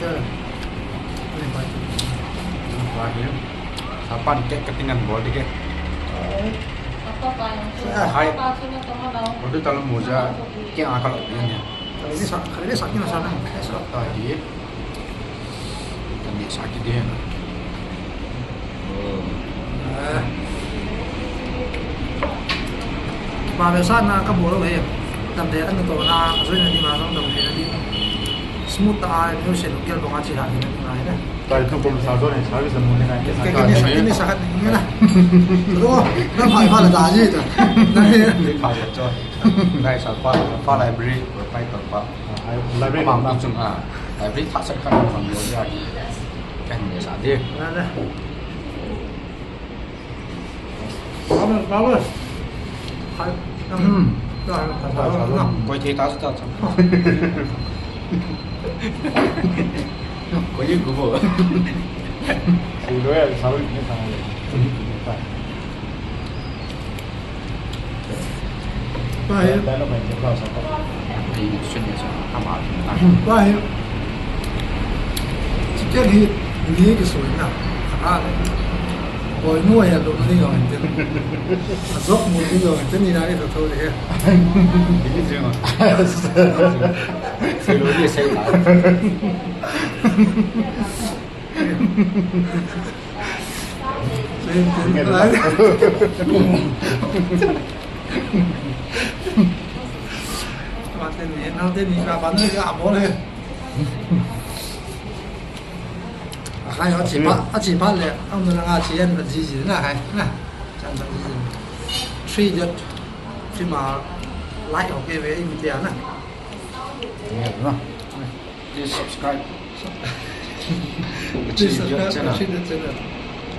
chơi này phải Lagi kapan kek ketinggalan body kek hai waktu dalam moja kek akal ini kali ini sakit sana tadi dan dia sakit dia mà về sát là các bố đâu vậy tầm thế ăn tổ là rồi là đi mà xong đồng thế là đi smooth ta nếu sẽ được kia bằng chỉ là thì nó này đấy tadi tu pun satu ni satu semua ni kan cái này sát như thế này đúng không nó phải pha là giá gì rồi đây đi khai cho đây sao pha library phải tập pha library bằng bằng chung library thật sự không còn nhiều ra cái này sao đi đây có rồi phải rồi coi thế ta sẽ thật có những cái vở thì đối là sáu cái thằng này vậy đấy là mình sẽ vào sáu thì xuyên nhật tham bảo vậy chỉ cái gì cái số nào khá rồi nuôi là đồ đi rồi chứ dốc một cái rồi chứ gì đấy thì thôi thì cái gì mà xây lối gì xây lại xây lại mà tên gì là bắn cái ảo bố này还有几把嘞，我们那个体验的机器呢还那，真的是吹着，起码来有给为一点呢。đúng không? Đi subscribe. 这是真的，真的。